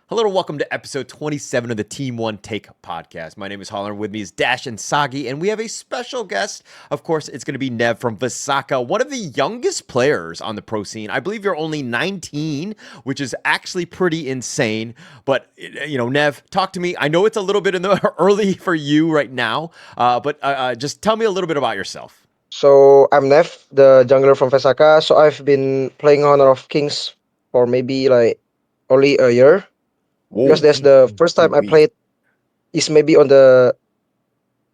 Hello and welcome to episode 27 of the Team One Take podcast. My name is Holland. With me is Dash and Sagi, and we have a special guest. Of course, it's going to be Nev from Vesakha, one of the youngest players on the pro scene. I believe you're only 19, which is actually pretty insane. But, Nev, talk to me. I know it's a little bit early for you right now, but just tell me a little bit about yourself. So I'm Nev, the jungler from Vesakha. So I've been playing Honor of Kings for maybe like only a year because that's the first time I played. Is maybe on the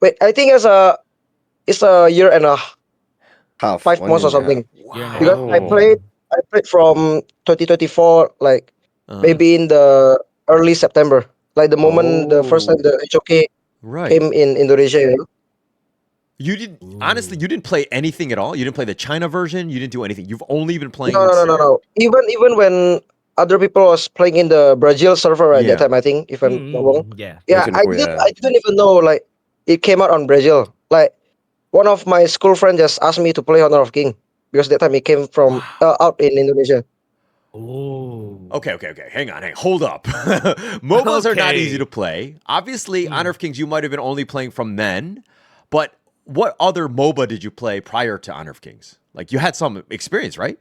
I think it's a year and a Half, 5 months or something Year and a because half. I played from 2024 like Uh-huh. maybe in the early September, like the moment the first time Oh, the HOK right. came in Indonesia. You didn't, honestly, you didn't play anything at all? You didn't play the China version? You didn't do anything? You've only been playing... No. Even when other people was playing in the Brazil server at that Yeah. time, I think if I'm not wrong. Yeah. Yeah, I 2024, didn't yeah. I didn't even know like it came out on Brazil. Like one of my school friends just asked me to play Honor of King because that time it came from Wow. out in Indonesia. Oh. Okay. Hang on. Hold up. MOBAs are not easy Okay. to play. Obviously, Honor of Kings, you might have been only playing from then, but what other MOBA did you play prior to Honor of Kings? Like, you had some experience, right?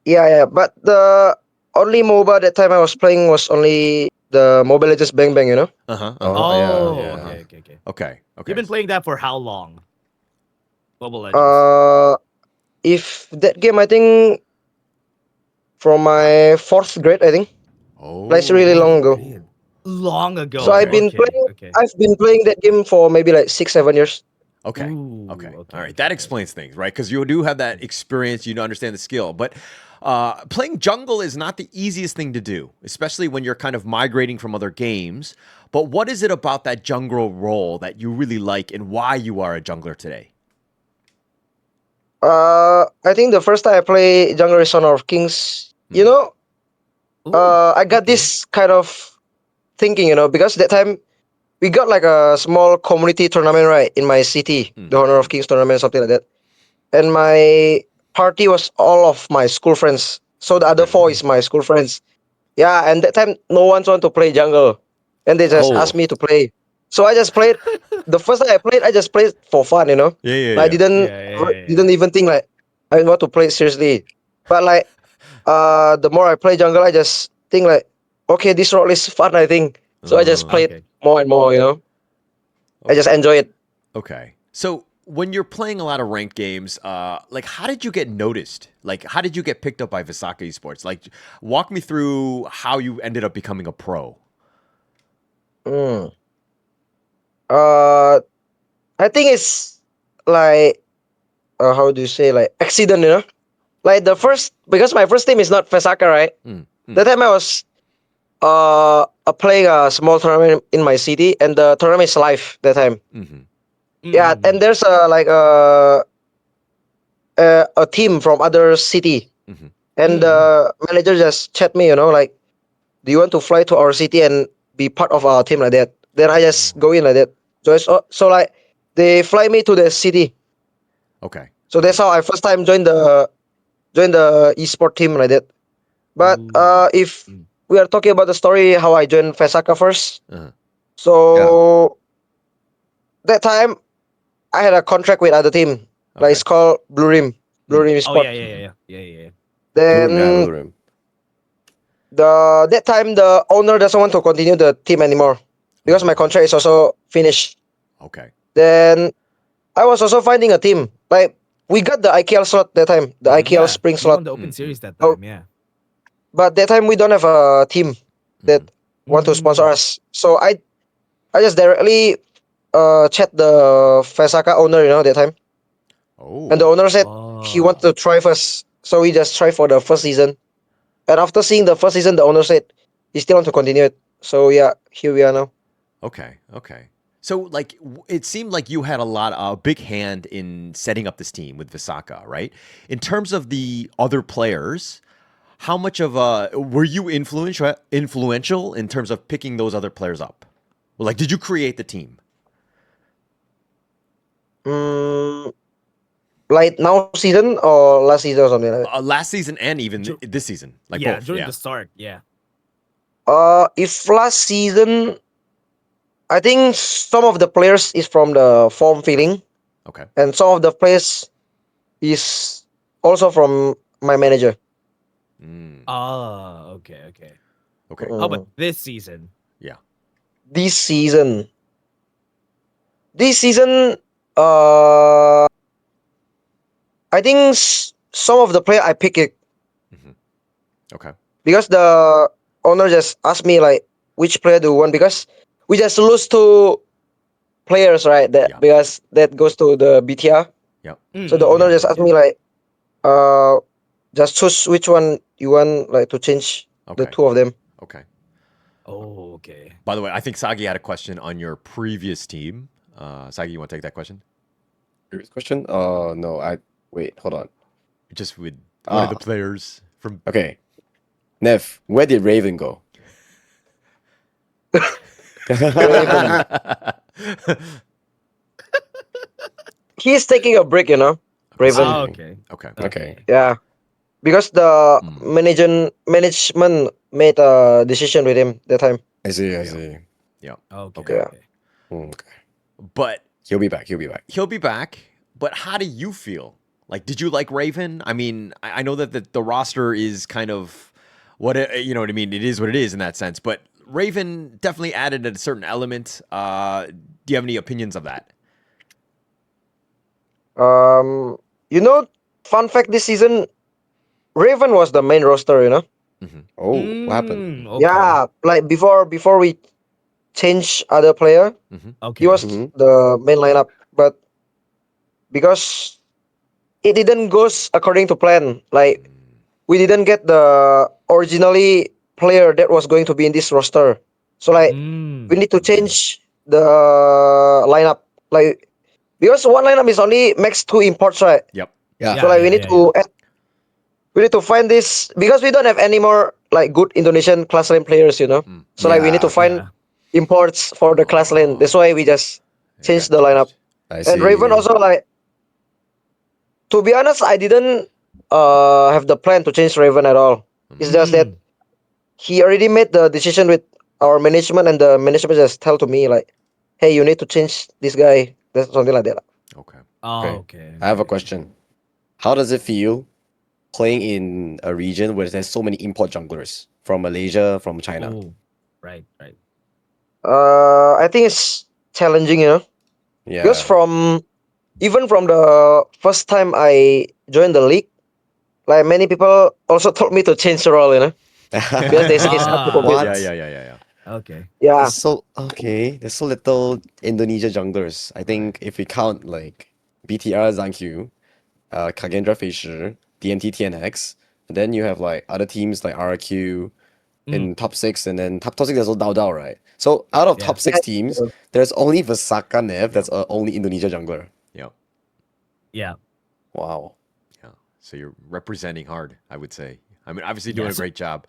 Yeah. But the only MOBA that time I was playing was only the Mobile Legends Bang Bang, you know? Uh-huh. Oh, yeah. okay. Okay. You've been playing that for how long? Mobile Legends. If that game I think from my fourth grade, I think. Oh. Like it's really long ago. Long ago. So I've been playing I've been playing that game for maybe like 6-7 years. Okay. Ooh, Okay. All right. okay. That explains things, right? Because you do have that experience. You understand the skill. But playing jungle is not the easiest thing to do, especially when you're kind of migrating from other games. But what is it about that jungle role that you really like and why you are a jungler today? I think the first time I play Jungle is Honor of Kings, I got this kind of thinking, because that time we got like a small community tournament, right, in my city, the Honor of Kings tournament, something like that. And my party was all of my school friends. So the other four is my school friends. Yeah, and that time no one want to play jungle. And they just asked me to play. So I just played. The first time I played, I just played for fun, I didn't even think like I want to play it seriously. But like the more I play jungle, I just think like, okay, this role is fun, I think. So I just played more and more, I just enjoy it. Okay. So when you're playing a lot of ranked games, like how did you get noticed? Like how did you get picked up by Vesakha Esports? Like walk me through how you ended up becoming a pro. Mm. Uh, I think it's like how do you say, like accident, Like the first, because my first team is not Vesakha, right? That time I was playing a small tournament in my city, and the tournament is live that time. Yeah, and there's a team from other city, and the manager just chat me, like, do you want to fly to our city and be part of our team like that? Then I just go in like that. So like they fly me to the city. Okay. So that's how I first time joined the esport team like that. But if we are talking about the story how I joined Vesakha first, so that time I had a contract with other team. Like it's called Blue Rim Oh Esport. yeah. Then Blue Rim. that time the owner doesn't want to continue the team anymore because my contract is also finished. Okay. Then I was also finding a team. Like we got the IKL slot that time, the IKL Spring You slot. won the Open Series that Oh, time, yeah. but that time we don't have a team that want to sponsor us. So I just directly chat the Vesakha owner, that time. Oh. And the owner said he wanted to try first. So we just try for the first season. And after seeing the first season, the owner said he still want to continue it. So yeah, here we are now. Okay. So like it seemed like you had a big hand in setting up this team with Vesakha, right? In terms of the other players, how much of were you influential in terms of picking those other players up? Like did you create the team? Mm, like now season or last season or something like that? Last season and even this season, like both. During Yeah. the start, yeah. If last season, I think some of the players is from the form feeling, Okay. and some of the players is also from my manager. Mm, Oh, okay, okay. okay. How about Mm. this season? Yeah. This season, this season, uh, I think some of the player I pick it Hmm. Okay. because the owner just asked me like which player do you want, because we just lose two players, right? That Yeah. because that goes to the BTR. Yep. So the Mm, owner yeah, just yeah, asked yeah. me like, uh, just choose which one you want, like to change the Okay. two of them. Okay. Oh, okay. By the way, I think Sagi had a question on your previous team. Sagi, you want to take that question? Previous question? No, wait, hold on. Just with one of the Ah, players from. okay. Nev, where did Raven go? Raven, he's taking a break, I see. Raven. Ah, see. okay. Okay. Okay. Okay. Yeah, because the Mm. management made a decision with him that time. I see, I Yeah. see. Yeah. Okay. Okay. Yeah. Okay. Okay. But He'll be back, he'll be back. he'll be back. But how do you feel? Like, did you like Raven? I mean, I know that the roster is kind of you know what I mean. It is what it is in that sense. But Raven definitely added a certain element. Do you have any opinions of that? Um, you know, fun fact this season, Raven was the main roster. Hmm. Oh, what happened? Okay. Yeah, like before we change other player, Hmm. he Okay. was Mm-hmm. the main lineup. But because it didn't goes according to plan, like we didn't get the originally player that was going to be in this roster. So like we need to Okay. change the lineup, like because one lineup is only max two imports, right? Yep. Yeah. So Yeah, like yeah, yeah, yeah. we need to find this because we don't have any more like good Indonesian class lane players. Mm. So like we need to Yeah. find Yeah. imports for the class lane. That's Oh, why we just it changed got the lineup. changed. I And Raven see. also, like, to be honest, I didn't have the plan to change Raven at all. It's just that Mm. he already made the decision with our management, and the management just tell to me like, hey, you need to change this guy. That's something like that. Okay. Oh, Okay. okay. I have a Okay. question. How does it feel playing in a region where there's so many import junglers from Malaysia, from China? Oh, right, right. I think it's challenging, because Yeah. even from the first time I joined the league, like many people also told me to change the role, because they say it's hard to Ah, compete. Yeah, What? yeah, yeah, yeah, yeah. okay. Yeah, There's so okay. There's so little Indonesia junglers. I Right. think if we count like BTR Zangq, Kagendra Fisher, DNT TNX, and then you have like other teams like RQ Mm. in top six, and then top six there's also Dao Dao, right? So out of Yeah. top yeah, six teams, there's only Vesakha Nev that's only Indonesia jungler. Yep. Yeah. Wow. Yeah. So you're representing hard, I would say. I mean, obviously doing a Yes. great job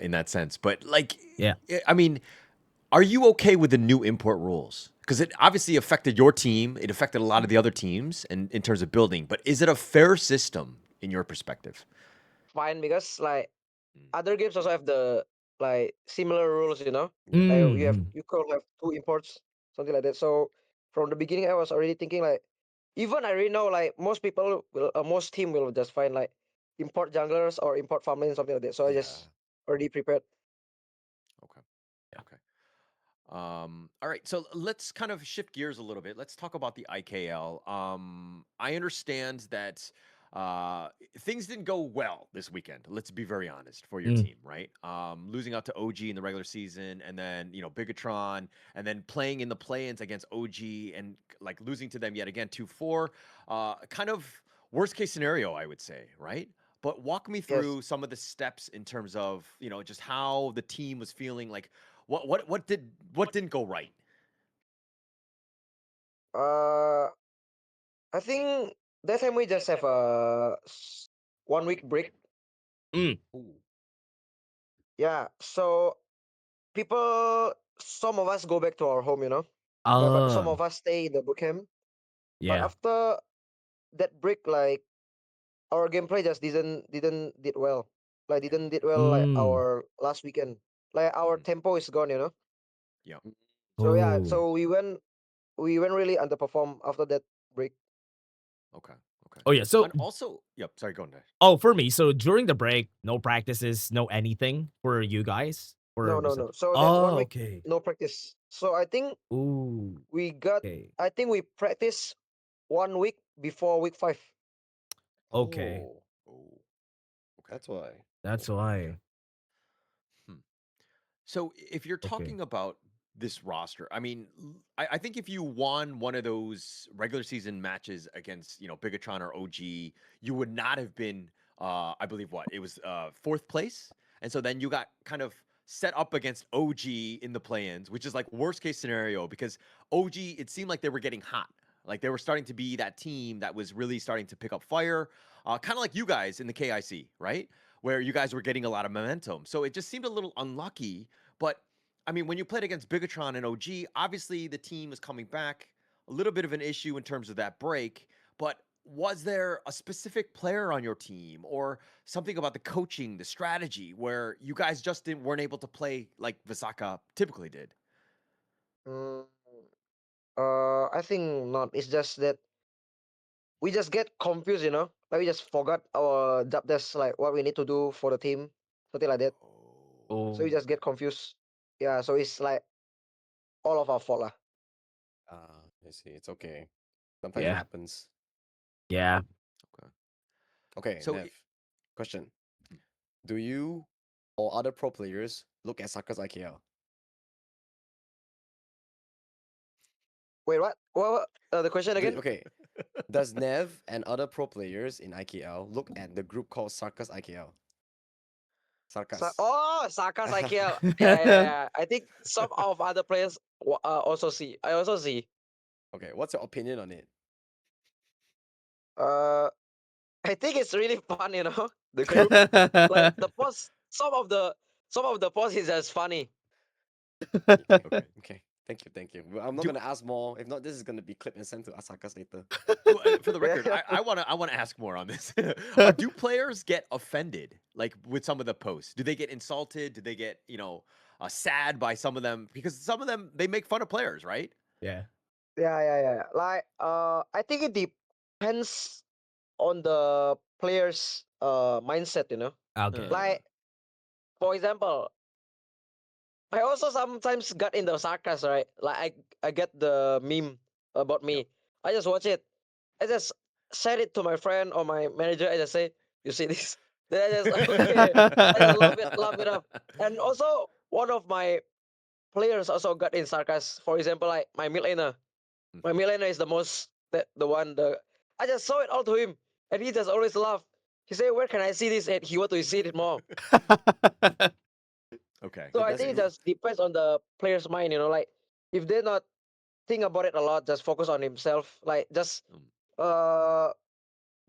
in that sense. But like, Yeah. I mean, are you okay with the new import rules? Because it obviously affected your team. It affected a lot of the other teams and in terms of building. But is it a fair system in your perspective? fine, because like other games also have the like similar rules. Yeah. Like Mm. you could have two imports, something like that. So from the beginning, I was already thinking like, even I already know like most team will just find like import junglers or import farm lane, something like that. So I Yeah. just already prepared. Okay. Okay. All right, so let's kind of shift gears a little bit. Let's talk about the IKL. I understand that uh, things didn't go well this weekend. Let's be very honest for your Mm. team, right? Losing out to OG in the regular season, and then Bigatron, and then playing in the play-ins against OG, and like losing to them yet again 2-4. Kind of worst case scenario, I would say, right? But walk me Yes. through some of the steps in terms of just how the team was feeling. Like what didn't go right? Uh, I think that time we just have a 1 week break. Mm. Ooh. Yeah. So some of us go back to our home. But some Oh, of us stay in the boot camp. But yeah. after that break, like our gameplay just didn't did well. Like didn't did well like Mm. our last weekend. Like our Mhm. tempo is gone, you know. Yeah. So yeah, Ooh. so we went really underperform after that break. Okay. Okay. Oh yeah. So And also, yep. Sorry, go on, Dash. for me, so during the break, no practices, no anything for you guys. No, Or no, was it? no. So that Oh, 1 week okay. no practice. So I think Ooh. we got. Okay. I think we practiced 1 week before week 5. Okay. Oh, Oh. Okay. that's why. That's Okay. why. Hmm. So if you're Okay. talking about this roster, I mean, I think if you won one of those regular season matches against, Bigatron or OG, you would not have been, I believe what it was, fourth place, and so then you got kind of set up against OG in the play-ins, which is like worst case scenario because OG, it seemed like they were getting hot. Like they were starting to be that team that was really starting to pick up fire, kind of like you guys in the KIC, right? Where you guys were getting a lot of momentum. So it just seemed a little unlucky. But I mean, when you played against Bigatron and OG, obviously the team is coming back. A little bit of an issue in terms of that break. But was there a specific player on your team or something about the coaching, the strategy, where you guys just weren't able to play like Vesakha typically did? Mm, I think not. It's just that we just get confused, you know. Like we just forgot our job desk, like what we need to do for the team, something like that. Oh, So we Oh. just get confused. Yeah. So it's like all of our fault lah. Ah, I see. It's okay. Sometimes it Yeah. happens. Yeah. okay. Okay, So, Nev. Question: mm, Do you or other pro players look at Sarkas IKL? Wait, what? What? The question again? Okay, does Nev and other pro players in IKL look at the group called Sarkas IKL? Sarkas. Sarkas IKL. Yeah, yeah, yeah. I think some of other players also see. I also see. Okay, what's your opinion on it? Uh, I think it's really fun, you know, the group. Like the post, some of the posts is just funny. Okay, okay. okay. Thank you, thank you. Well, I'm not Do gonna ask more. If not, this is gonna be clipped and sent to Sarkas later. well, for the record, Yeah. I wanna ask more on this. Do players get offended like with some of the posts? Do they get insulted? Do they get sad by some of them? Because some of them they make fun of players, right? Yeah. Yeah, yeah, yeah. Like, I think it depends on the player's mindset, you know. Okay. Uh, Like, for example, I also sometimes got in the sarcasm, right? Like, I get the meme about yep. me. I just watch it. I just send it to my friend or my manager. I just say, "You see this?" Then I just okay. I just laugh it up. And also, one of my players also got in sarcasm. For example, like my mid laner. My Mhm. mid laner is the most the one the I just saw it all to him, and he just always laugh. He say, "Where can I see this?" And he want to see it more. Okay, So I That's think it good. just depends on the player's mind, you know. Like if they're not think about it a lot, just focus on himself. Like Mm, uh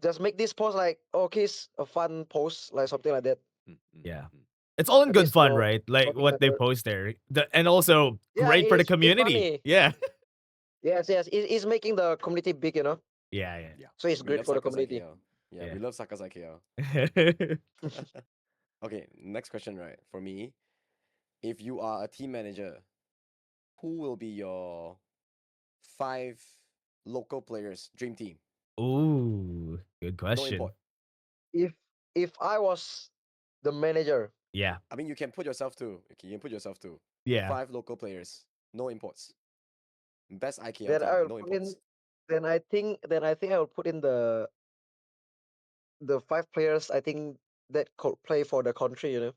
just make this post like okay, it's a fun post, like something like that. mm, mm, Yeah. mm. It's all in At good least fun, right? Like nothing what they matter. post there. And also Yeah, great for the it's community. funny. Yeah. Yes, yes, it's making the community big, you know. Yeah, yeah. Yeah. So it's We great love for the Sarkas community. IKL. Yeah, we Yeah. love Sarkas IKL. Okay, next question, right? For me, if you are a team manager, who will be your 5 local players dream team? Ooh, good No question. import. If I was the manager, Yeah. I mean, you can put yourself too. Okay, you can put yourself too. Yeah. 5 local players, no imports. Best IKL then I team, will no put in. imports. Then I think I will put in the 5 players. I think that could play for the country. You know.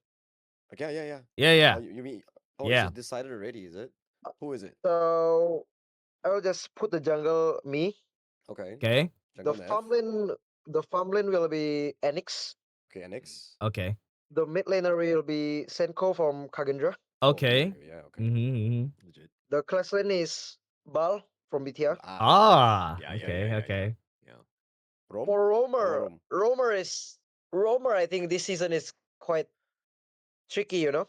Okay, yeah, yeah. Yeah, Oh, yeah. you mean? Oh, is Yeah. it decided already? Is it? Who is it? So I will just put the jungle me. Okay, Okay. The Jungle Nev. farmland. The farmland will be Enix. Okay, Mm. NX. Okay. The mid laner will be Senko from Kagendra. Oh, Okay. okay, yeah, okay. Mm-hmm. Legit. The class lane is Bal from BTR. Ah, Ah. Yeah, yeah, yeah, Okay. yeah, yeah, Okay. yeah. Rom? For Or Roamer, Rom? Roamer. I think this season is quite tricky. You know,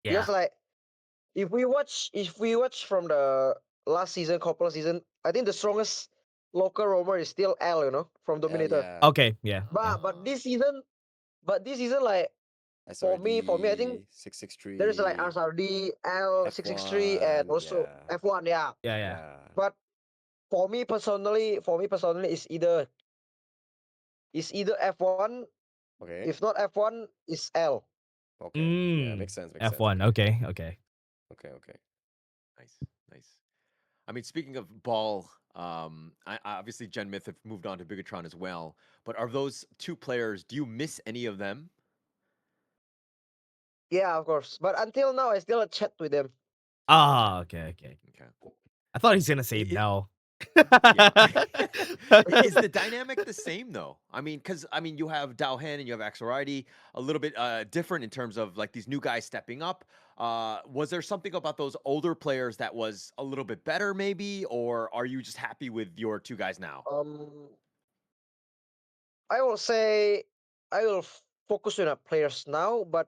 because Yeah. like if we watch from the last season, couple of season, I think the strongest local roamer is still L, you know, from Dominator. Yeah. Okay. Yeah. Yeah. But this season, like For me, I think SRD 663. there's like SRD, L663, and F1. also Yeah. F1. Yeah, Yeah, yeah. Yeah. but for me personally, it's either F1. Okay. If not F1, it's L. Okay. Yeah. Makes sense. Makes sense. F1. Okay, okay. Okay. Okay. Nice, nice. I mean, speaking of ball, obviously Gen Myth have moved on to Bigatron as well. But are those two players? Do you miss any of them? Yeah, of course. But until now, I still chat with them. Ah, okay, okay. Okay. I thought he's gonna say It- no. Yeah. Is the dynamic the same though? I mean, because you have Dao and you have Axelride, a little bit different in terms of like these new guys stepping up. Was there something about those older players that was a little bit better, maybe, or are you just happy with your two guys now? I will say I will focus on the players now. But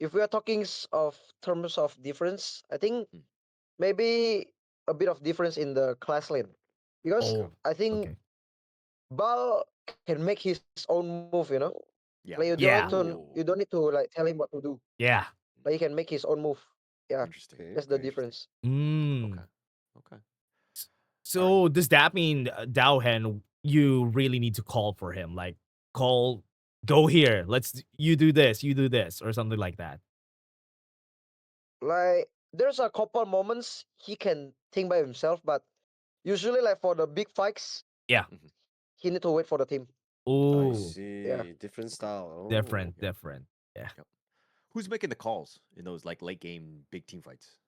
if we are talking of terms of difference, I think Mm. maybe a bit of difference in the class lane, because Okay. Oh, I think okay. Bal can make his own move. Yeah. Like Yeah. you don't need to like tell him what to do. Yeah. Like he can make his own move. Yeah, Interesting. Okay. that's the Okay. difference. Okay. Mm. Okay. So does that mean Dao you really need to call for him? Like call, go here. You do this, or something like that. Like there's a couple moments he can think by himself, but usually like for the big fights, Yeah. he need to wait for the team. I Oh, Yeah. see. Different style. Oh. different, Yeah. different. Yeah. Yep. Who's making the calls in those like late game big team fights?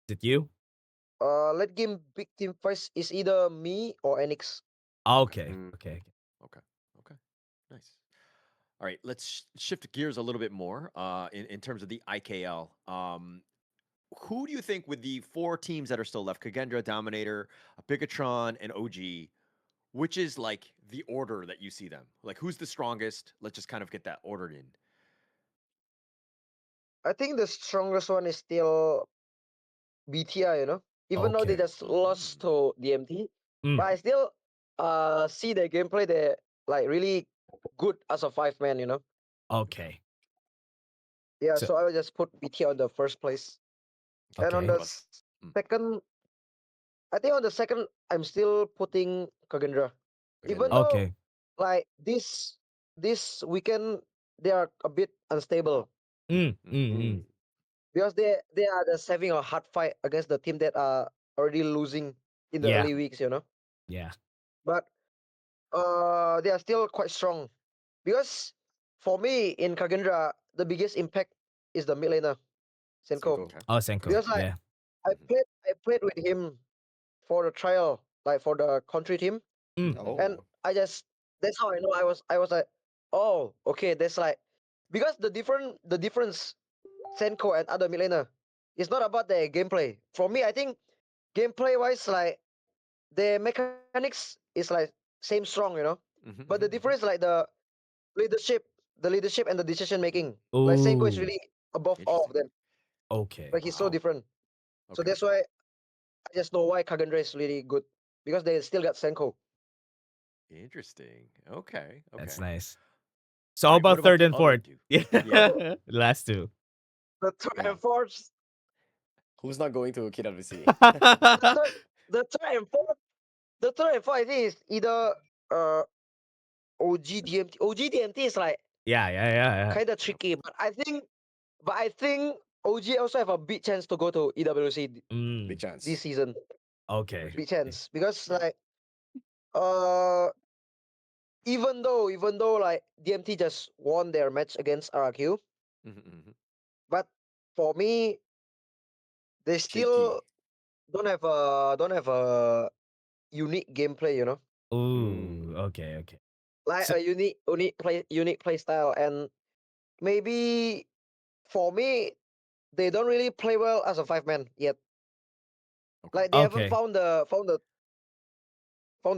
Is it you? Late game big team fights is either me or Enix. Okay. Mm. Okay. Okay. Okay. Nice. All right, let's shift gears a little bit more in terms of the IKL. Who do you think, with the four teams that are still left, Kagendra, Dominator, Bigatron, and OG, which is like the order that you see them? Like, who's the strongest? Let's just kind of get that ordered in. I think the strongest one is still BTI, even though they Okay. just lost to DMT, Mm. but I still see their gameplay. They're like really good as a 5-man. Okay. Yeah, So so I will just put BTI on the first place, and on okay. the What second, I think on the second I'm still putting Kagendra, even Kagendra. though Okay. like this weekend they are a bit unstable. Mm. Mm. Mm. Mm. Mm. Because they are just having a hard fight against the team that are already losing in the Yeah. early weeks, Yeah. But they are still quite strong. Because for me in Kagendra, the biggest impact is the mid laner, Senko. Senko. Okay. Oh, Senko. Because like Yeah. I played with him for the trial, like for the country team, Mm. Oh. and that's how I know I was like, oh, okay, that's like, because the difference Senko and other mid laner, it's not about their gameplay. For me, I think gameplay wise, like the mechanics is like same strong, but the difference like leadership, the leadership and the decision making. Like Senko is Oh. really above all of Interesting. them. Okay. Like he's so Wow. different. So Okay. that's why I just know why Kagendra is really good, because they still got Senko. Interesting. Okay. That's Okay. nice. So All how right. What about about third the and other fourth? two? Yeah. Yeah. Last two. The third Yeah. and fourth, Who's not going to KWC? the third and fourth, I think is either uh OG DMT. OG DMT is like yeah. kind of tricky, but I think OG also have a big chance to go to EWC Big Mm. chance. this season. Okay. Big chance, because like uh even though like DMT just won their match against RQ, but for me they Shaky. still don't have a unique gameplay, Ooh. Mm. Okay. Okay. like So a unique play style, and maybe for me they don't really play well as a 5-man yet. Okay. Like they haven't okay. found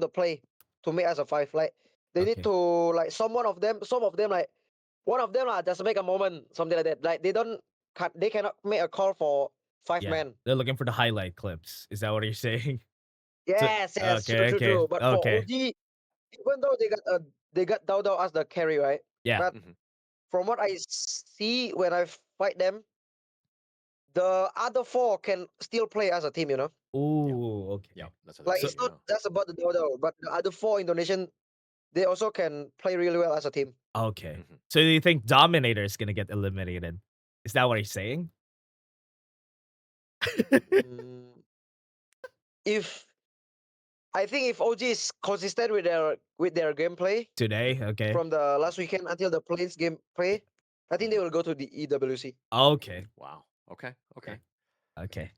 the play to make as a 5. Like they need Okay. to, like some of them like one of them just make a moment, something like that. Like they cannot make a call for five Yeah. man. They're looking for the highlight clips. Is that what you're saying? So Yes, okay. Okay. true. But for Okay. OG, even though they got Dao Dao as the carry, right? Yeah. But from what I see when I fight them, the other four can still play as a team. Ooh, okay. Yeah, that's what Like they're it's saying. not just about the Dodo, but the other four Indonesian, they also can play really well as a team. Okay. Mhm. So do you think Dominator is gonna get eliminated? Is that what he's saying? Mm, if I think if OG is consistent with their gameplay Today, okay. from the last weekend until the Plains game play, I think they will go to the EWC. Okay. Wow. Okay. Okay. Okay.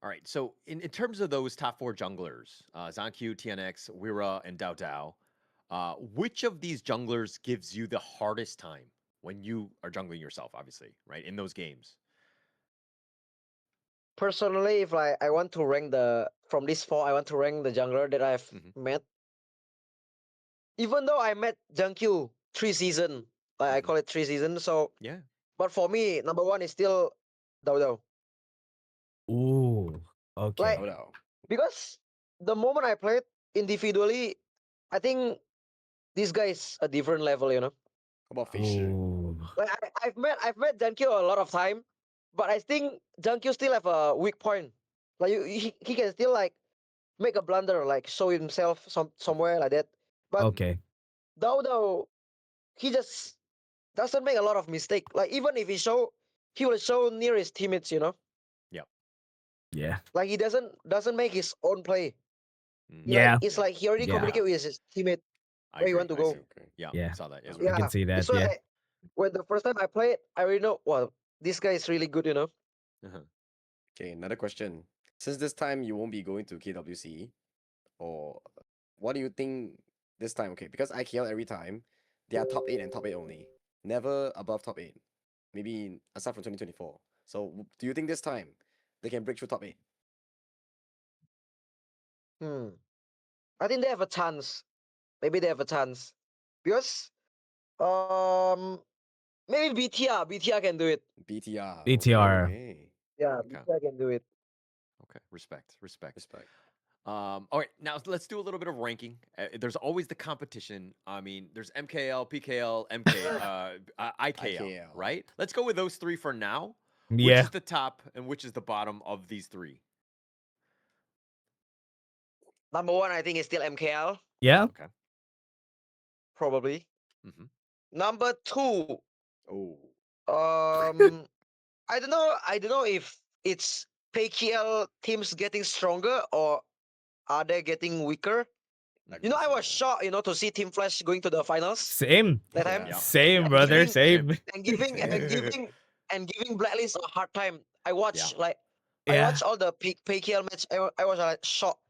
All right. So in terms of those top four junglers, Zanq, TNX, Wira, and Dao Dao, which of these junglers gives you the hardest time when you are jungling yourself, obviously, right? In those games. Personally, if I want to rank from this four, I want to rank the jungler that I've Mhm. met. Even though I met Jankyu 3 season, like I Mhm. call it 3 season. So, Yeah. but for me, number one is still Dodo. Ooh. Okay. Like Oh no. because the moment I played individually, I think this guy is a different level. How about Fisher? Ooh. Like I've met Jankyu a lot of time, but I think Jankyu still have a weak point. Like he can still like make a blunder, like show himself somewhere like that. But Okay. Dodo, he just doesn't make a lot of mistake. Like even if he will show near his teammates. Yeah. Yeah. Like he doesn't make his own play. Mm. He like Yeah. it's like he already Yeah. communicate with his teammate I where he agree. want to I see. go. Okay. Yeah. Yeah. Saw that as I well. can Yeah, see that's that. why Yeah. when the first time I played, I already know. Well, this guy is really good. Uh-huh. Okay, another question. Since this time you won't be going to KWC, or what do you think this time? Okay, because IKL every time they are top 8 and top 8 only, never above top 8. Maybe aside from 2024. So do you think this time they can break through top 8? Hmm. I think they have a chance. Maybe they have a chance because maybe BTR can do it. BTR. Okay, BTR. okay. Yeah, Okay. BTR can do it. Okay. Respect. Respect. Respect. All right, now let's do a little bit of ranking. There's always the competition. I mean, there's MKL, PKL, IKL, IKL. right? Let's go with those three for now. Which Yeah. is the top and which is the bottom of these three? Number one, I think is still MKL, Yeah. Okay. probably. Mm-hmm. Number two, Oh. I don't know. I don't know if it's PKL teams getting stronger or are they getting weaker. I was shocked, to see Team Flash going to the finals Same. that time Yeah. Same, and brother. giving Same. and giving and Same. giving and giving Blacklist a hard time. I Yeah. watched Yeah. all the PKL match. I was like shocked.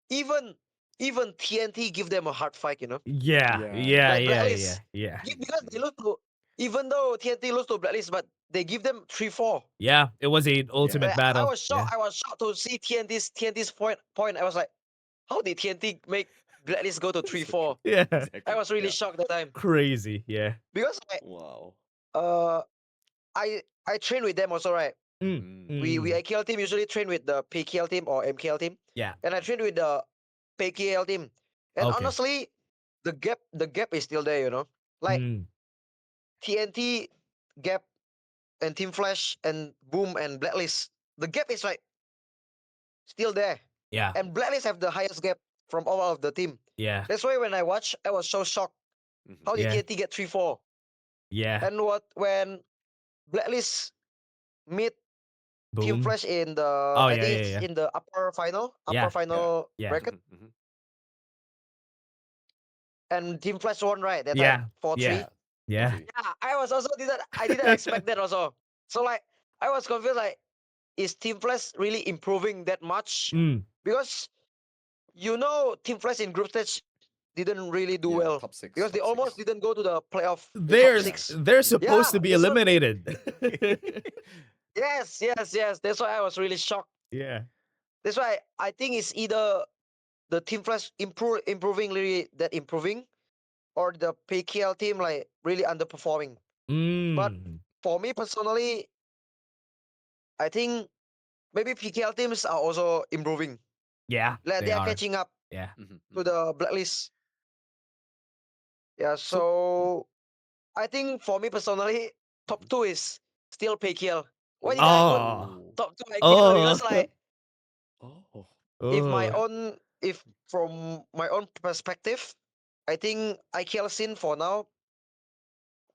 Even TNT give them a hard fight. Yeah. Yeah, Yeah. yeah. Like Yeah. Yeah. Blacklist, Yeah. because they Mhm. lose to, even though TNT lose to Blacklist, but they give them 3-4. Yeah. It was a Yeah. ultimate I battle. was shocked. Yeah. I was shocked to see TNT's point. I was like, how did TNT make Blacklist go to 3-4? Yeah. I Exactly. was really Yeah. shocked that time Crazy. Yeah. because Wow. uh I train with them also, right? Mm. Mm. We Mm. IKL team usually train with the PKL team or MKL team, Yeah. and I train with the PKL team. And Okay. honestly, the gap is still there. Like Mm. TNT gap and Team Flash and Boom and Blacklist, the gap is like still there. Yeah. And Blacklist have the highest gap from all of the team. Yeah. That's why when I watch, I was so shocked. Mhm. How did Yeah. TNT get 3-4? Yeah. And when Blacklist meet Team Boom. Flash in the, Oh I yeah. think Yeah. it's Yeah. in the upper Yeah. Yeah. final Yeah. bracket, Mhm. Mhm. and Team Flash won, right, that time Yeah. 4-3. Yeah. Yeah. Yeah. 4-3. Yeah, I didn't expect that also. So like I was confused, like, is Team Flash really improving that much? Mm. Because Team Flash in group stage didn't really do Yeah. well Top 6. because they Top almost 6. didn't go to the playoff, the top They're Yeah. six. they're Yeah, supposed to be that's what. eliminated. Yes. That's why I was really shocked. Yeah. That's why I think it's either the Team Flash improving really that improving, or the PKL team like really underperforming. But Mm. for me personally, I think maybe PKL teams are also improving. Yeah. Like They they are are. catching up Yeah. Mhm. to Mhm. the blacklist. Yeah, So, mm, so I think for me personally, top 2 is still PKL. Why did I put Oh. top 2 IKL? Because Oh. like Oh. Oh. if from my own perspective, I think IKL scene for now,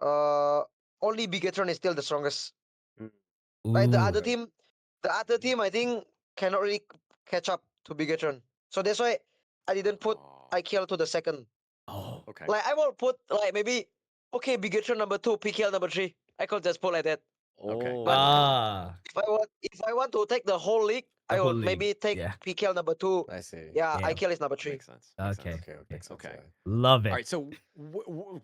uh, only Bigatron is still the strongest. Mm. Like Okay. the other team, I think cannot really catch up to Bigatron. So that's why I didn't put Oh, IKL to the second. Oh. okay. Like I will put like maybe okay Bigatron number 2, PKL number 3. I could just put like that. Oh. But Ah. if I want to take the whole league, The I whole will league. maybe take Yeah. PKL number 2. I see. Yeah, Yeah. IKL is number 3. Makes sense. Makes sense. Okay. Okay. Okay. Okay. Makes sense. Okay. Yeah. Love All it. right. So,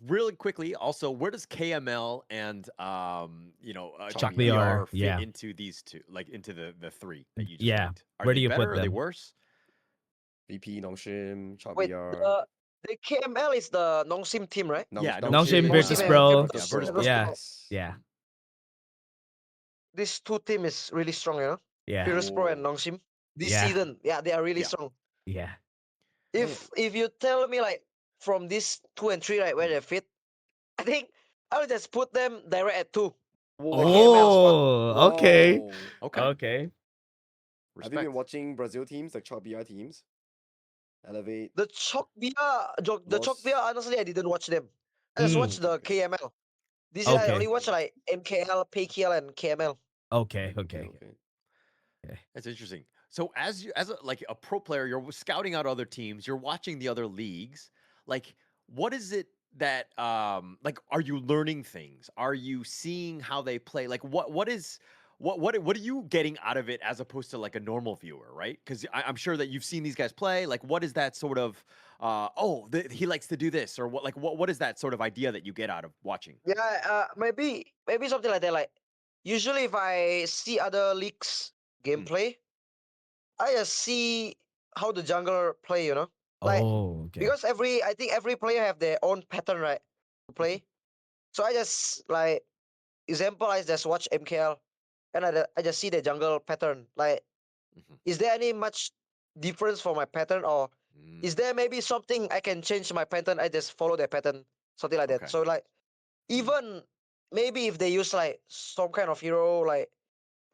really quickly, also, where does KML and Chalk VR, VR fit yeah. into these two, like into the three that you just Yeah. named? Are Where they do you better? put Are they them? worse? VP, Nongshim, Chalk Wait, VR. the KML is the Nongsim team, right? Yeah, Nongshim Nongshim, Virtus Nongshim and Pro. Virtus Virtus Pro. Pro. Yeah. Yes. Yeah. These two team is really strong, you know. Yeah. Virtus Pro and Oh. Nongsim. This Yeah. season, yeah, they are really Yeah. strong. Yeah. If you tell me like from this 2 and 3, right, where they fit, I think I'll just put them direct at 2. The KML squad. Oh, okay. Wow. Okay. Okay. Have you Respect. been watching Brazil teams, like Chalk VR teams? Elevate. The Chok VR, honestly, I didn't watch them. I just watched the Okay. KML. This year I only Okay. watch like MKL, PKL, and KML. Okay. Okay. Okay. That's interesting. So, as a pro player, you're scouting out other teams. You're watching the other leagues. Like, what is it that like? Are you learning things? Are you seeing how they play? Like, what is what are you getting out of it as opposed to like a normal viewer, right? Because I'm sure that you've seen these guys play. Like, what is that sort of? He likes to do this, or what? Like, what is that sort of idea that you get out of watching? Yeah, maybe something like that. Like usually, if I see other leagues gameplay, I just see how the jungler play. You know, like Oh, okay. because I think every player have their own pattern, right, to play. So I just like example, I just watch MKL, and I just see the jungle pattern. Like, Mhm. is there any much difference for my pattern, or is Mm, there maybe something I can change my pattern? I just follow their pattern, something like that. okay. So like even maybe if they use like some kind of hero, like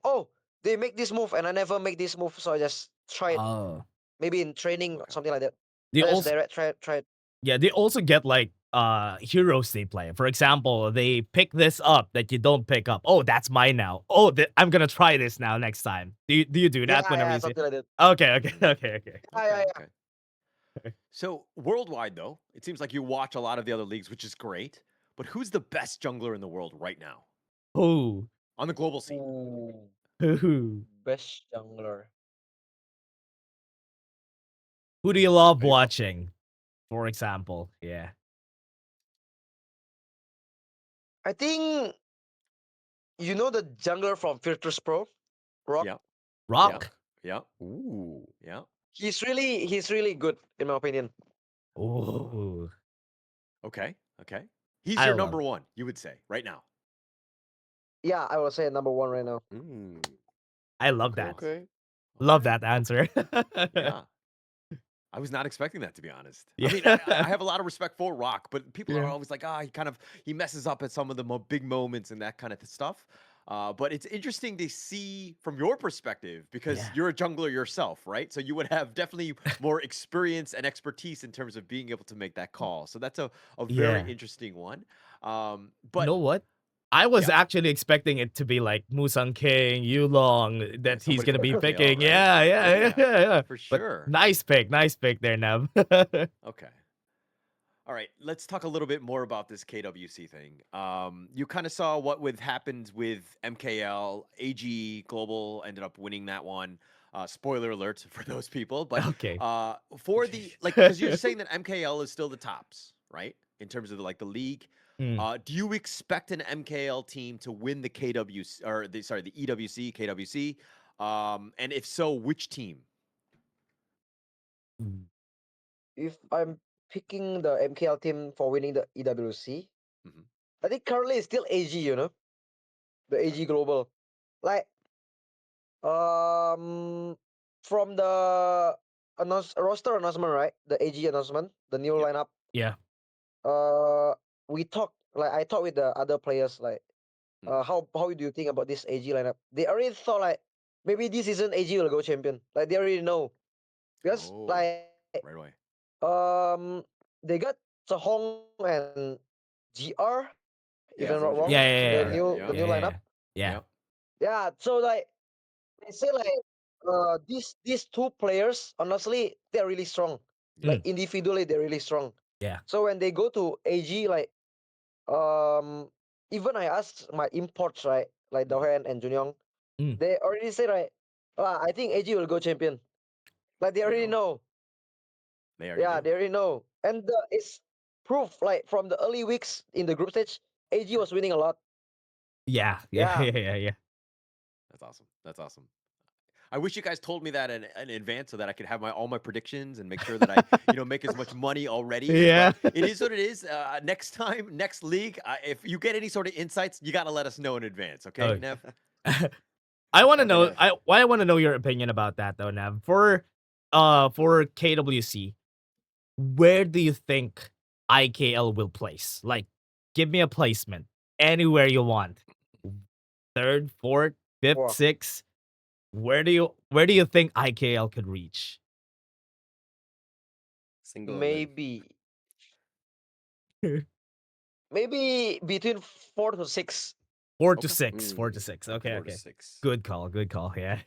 oh they make this move and I never make this move, so I just try it. Oh. Maybe in training or Okay. something like that. They I just also direct try it. Yeah, they also get like heroes they play. For example, they pick this up that you don't pick up. Oh, that's mine now. Oh, I'm gonna try this now next time. Do you do Yeah, that whenever yeah, you see? something like that. Okay, okay, Mm. okay, okay. Yeah, Okay. yeah, yeah. Okay. So worldwide, though, it seems like you watch a lot of the other leagues, which is great. But who's the best jungler in the world right now Who? on the global scene? Ooh, Who? best jungler. Who do you love Are you watching? For example, yeah. I think you know the jungler from Virtus Pro, Rock. Yeah. Yeah. Rock. Yeah. Ooh. Yeah. He's really good in my opinion. Oh, Okay. Okay. He's I your love. number one, you would say, right now. Yeah, I will say number 1 right now. Mm. I love Okay. that. Okay. Love Okay. that answer. Yeah. I was not expecting that, to be honest. Yeah. I mean, I have a lot of respect for Rock, but people are Yeah. always like, he messes up at some of the big moments and that kind of stuff. But it's interesting to see from your perspective because Yeah. you're a jungler yourself, right? So you would have definitely more experience and expertise in terms of being able to make that call. So that's a very Yeah. interesting one. You But know what? I was yeah, actually expecting it to be like Musang King, Yulong, that he's somebody gonna from be MKL, picking. right? Yeah, yeah, yeah. For But sure. nice pick there, Nev. Okay. All right, let's talk a little bit more about this KWC thing. You kind of saw what happened with MKL. AG Global ended up winning that one. Spoiler alert for those people, but Okay. for the because you're saying that MKL is still the tops, right? In terms of the league. Mm. Do you expect an MKL team to win the KWC or the EWC KWC? And if so, which team? If I'm picking the MKL team for winning the EWC, Mhm. I think currently it's still AG, you know, the Okay. AG Global. Like from the roster announcement, right? The AG announcement, the new Yep. lineup. Yeah. Uh, we talked like I talked with the other players, like, how do you think about this AG lineup? They already thought like maybe this season AG will go champion. Like they already know because Oh, like right away. they got Sehong and GR, if I'm not Yeah, wrong, Zhong Yeah, Jr. the yeah, new yeah, the new Yeah, lineup. yeah. yeah. Yeah, so like they say like these two players honestly they're really strong. Like Mm. individually they're really strong. Yeah. So when they go to AG, like um even I asked my imports, right, like Daohan and Junyong, Mm. they already say like, I think AG will go champion. Like they There you already go. know. They already Yeah, do. they already know. And it's proof like from the early weeks in the group stage, AG Sure. was winning a lot. Yeah. Yeah. Yeah. Yeah. That's awesome. That's awesome. I wish you guys told me that in advance so that I could have all my predictions and make sure that I, make as much money already. Yeah. But it is what it is. Next time, next league, if you get any sort of insights, you got to let us know in advance, okay, Oh, Nev? I want to Okay, know. Nev. I want to know your opinion about that though, Nav. For KWC, where do you think IKL will place? Like, give me a placement anywhere you want. Third, fourth, fifth, Wow. sixth. Where do you think IKL could reach? Single event. Maybe maybe between 4 to 6. Four to Okay. six. 4 to 6. Okay. 4 to Okay. 6. Good call. Good call. Yeah.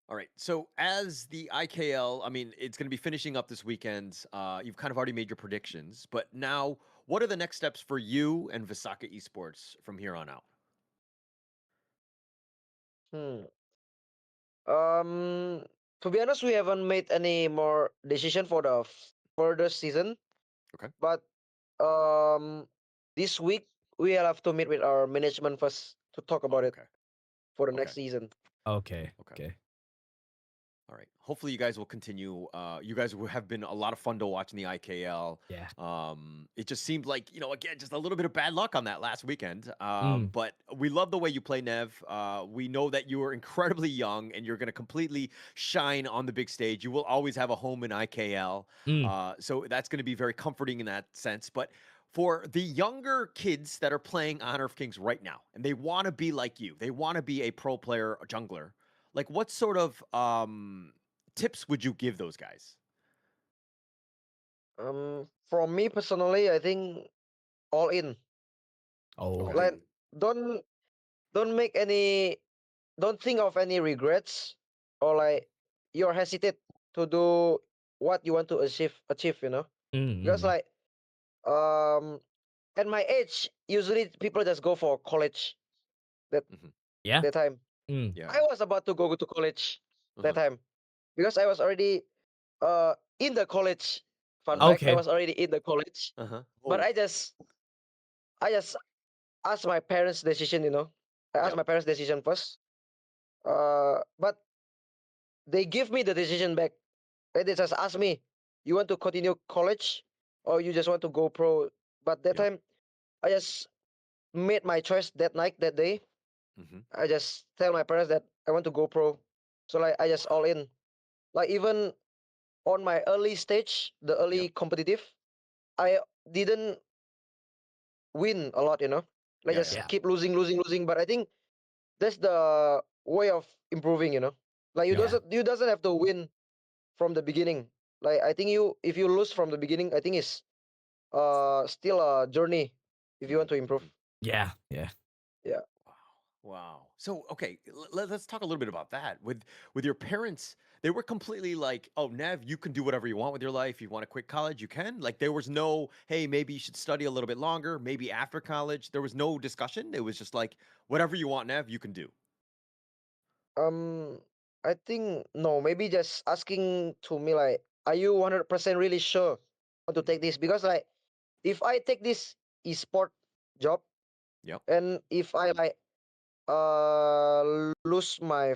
All right. So as the IKL, I mean, it's going to be finishing up this weekend. You've kind of already made your predictions, but now, what are the next steps for you and Vesakha Esports from here on out? Hmm. Um, to be honest, we haven't made any more decision for the further season. Okay. But this week we'll have to meet with our management first to talk Oh, about it okay. for the Okay. next season. Okay. Okay. Okay. All right. Hopefully, you guys will continue. You guys have been a lot of fun to watch in the IKL. Yeah. It just seemed like again, just a little bit of bad luck on that last weekend. Mm. But we love the way you play, Nev. We know that you are incredibly young and you're going to completely shine on the big stage. You will always have a home in IKL. Mm. So that's going to be very comforting in that sense. But for the younger kids that are playing Honor of Kings right now, and they want to be like you, they want to be a pro player, a jungler. Like, what sort of tips would you give those guys? From me personally, I think all in. Oh. All Like in. don't don't make any don't think of any regrets or like you're hesitate to do what you want to achieve, because Mm. like um at my age usually people just go for college that Mhm. Yeah. that time. Mm. Yeah. I was about to go to college that Uh-huh. time because I was already in the college. Fun Uh-huh. fact, I Okay. was already in the college, Uh-huh. but Oh, I just asked my parents' decision. I asked Yep. my parents' decision first. But they give me the decision back. They just ask me, "You want to continue college, or you just want to go pro?" But that Yep. time, I just made my choice that night, that day. Mm-hmm. I just tell my parents that I want to go pro. So like I just all in. Like even on my early stage, the Yep. early competitive, I didn't win a lot. Like Yeah. Yeah. just Yeah. keep losing. But I think that's the way of improving. Like you Yeah. doesn't have to win from the beginning. Like I think if you lose from the beginning, I think it's still a journey if you Mm-hmm. want to improve. Mm-hmm. Yeah. Yeah. Yeah. Wow. Wow. So, okay, let's talk a little bit about that. With your parents, they were completely like, "Oh, Nev, you can do whatever you want with your life. You want to quit college, you can." Like there was no, "Hey, maybe you should study a little bit longer, maybe after college." There was no discussion. It was just like, "Whatever you want, Nev, you can do." Um, I think no, maybe just asking to me like, are you 100% really sure want to take this? Because like, if I take this esport job Yep. and if I like lose my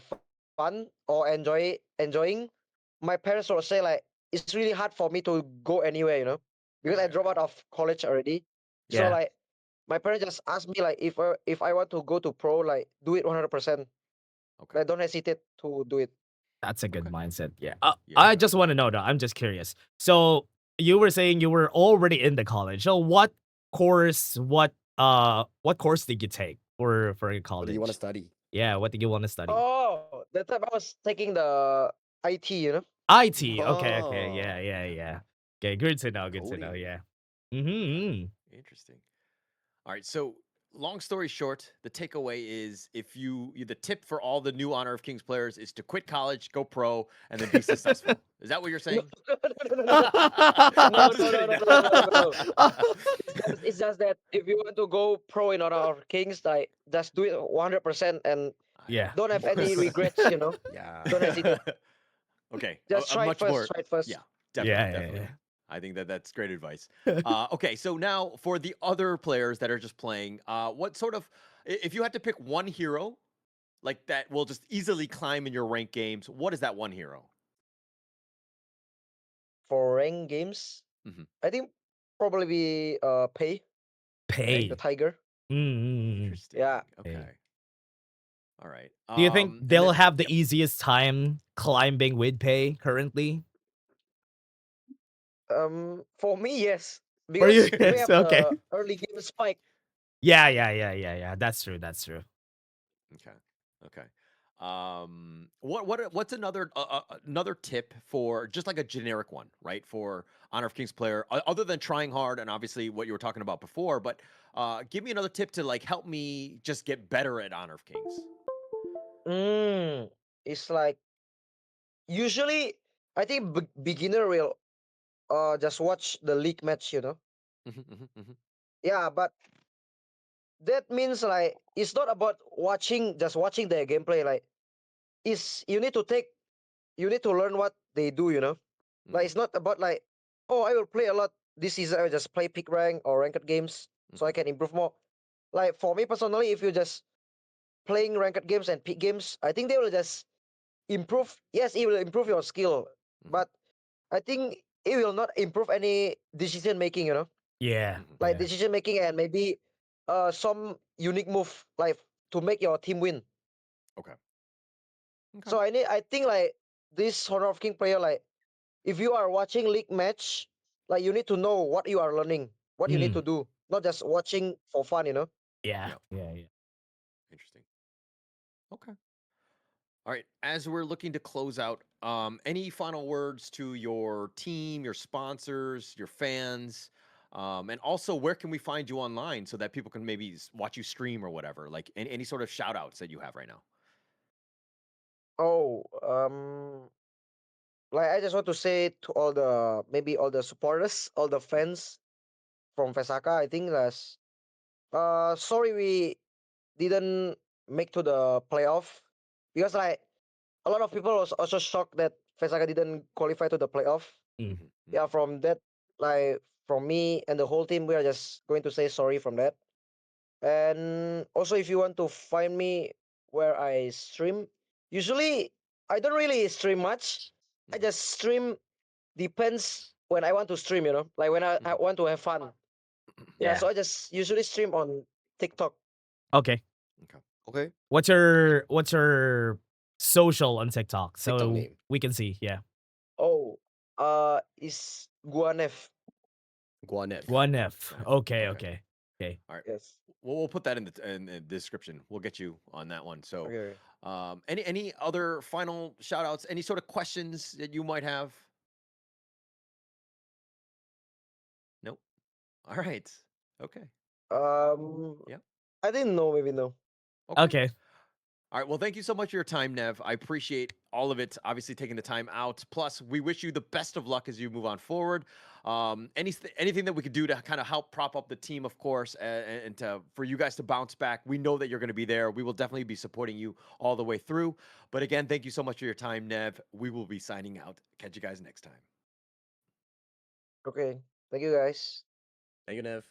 fun or enjoying, my parents will say like it's really hard for me to go anywhere, because I Right, dropped right. out of college already. So Yeah. like, my parents just asked me like if I want to go to pro, like do it 100%. Okay. Like don't hesitate to do it. That's a good Okay. mindset. Yeah. Yeah. I Yeah. just want to know though. I'm just curious. So you were saying you were already in the college. So what course did you take for your What do you want to college? study? Yeah, what did you want to study? Oh, that time I was taking the IT, you know. IT. Okay, okay. Yeah, Oh, yeah, yeah. Okay, good to know. Good to know. coding. Yeah. Mm-hmm. Interesting. All right. So, long story short, the takeaway is if the tip for all the new Honor of Kings players is to quit college, go pro, and then be successful. Is that what you're No, saying? no, I'm no, just no, kidding. no, no, no, no, no. It's just that if you want to go pro in Honor of Kings, like just do it 100% and Yeah. don't have any regrets, you know. Yeah. Don't hesitate. Okay, Just a try it much first. more. Try it first. Yeah, Yeah, definitely. yeah, I think that's great advice. Okay, so now for the other players that are just playing, what sort of, if you had to pick one hero like that will just easily climb in your rank games, what is that one hero? For rank games, Hmm. I think probably be Pay, Hey, the Pay. Tiger. Mm-hmm. interesting. Yeah. Okay, all right. Do you think And they'll then have the yep. easiest time climbing with Pay currently? For me, yes, For you, because we yes. have Okay. the early game spike. Yeah, yeah, yeah, yeah, yeah. That's true. That's true. Okay. Okay. What's another tip for just like a generic one, right? For Honor of Kings player, other than trying hard and obviously what you were talking about before, but give me another tip to like help me just get better at Honor of Kings. It's like usually I think beginner will just watch the league match, you know. Hmm. Hmm. Hmm. Yeah, but that means like it's not about just watching their gameplay. Like is you need to learn what they do, you know. Like Hmm. it's not about like, oh, I will play a lot this season. I will just play pick rank or ranked games so I Hmm. can improve more. Like for me personally, if you just playing ranked games and pick games, I think they will just improve. Yes, it will improve your skill, Hmm. but I think it will not improve any decision making. You know, Yeah, Hmm. like yeah. decision making and maybe some unique move like to make your team win. Okay. Okay. So I think like this Honor of King player, like if you are watching league match, like you need to know what you are learning, what you need Mm, to do, not just watching for fun. You know. yeah, Yeah. yeah, yeah. Interesting. Okay. All right. As we're looking to close out, any final words to your team, your sponsors, your fans, and also where can we find you online so that people can maybe watch you stream or whatever? Like any sort of shout outs that you have right now. Oh, like I just want to say to all the maybe all the supporters, all the Mhm. fans from Vesakha, I think that's sorry we didn't make to the playoff because like a lot of people was also shocked that Vesakha didn't qualify to the playoff. Mm. Mhm. Yeah, Mhm. from that, like from me and the whole team, we are just going to say sorry from that. And also, if you want to find me where I stream, usually I don't really stream much. I Mhm. just stream depends when I want to stream, you know, like when I Mhm. want to have fun. Yeah, Yeah. so I just usually stream on TikTok. Okay. Okay. Okay. What's your social on TikTok TikTok so name. we can see? Yeah. Oh, is Guanef. Guanef. One F. Got it. Okay, Okay. okay. Okay. All right. Yes. Well, we'll put that in the description. We'll get you on that one. So, Okay. any other final shout outs? Any sort of questions that you might have? Nope. All right. Okay. Um, Yeah. I didn't know. Maybe no. Okay. Okay. All right. Well, thank you so much for your time, Nev. I appreciate all of it. Obviously, taking the time out. Plus, we wish you the best of luck as you move on forward. Anything that we could do to kind of help prop up the team, of course, and for you guys to bounce back. We know that you're going to be there. We will definitely be supporting you all the way through. But again, thank you so much for your time, Nev. We will be signing out. Catch you guys next time. Okay. Thank you, guys. Thank you, Nev.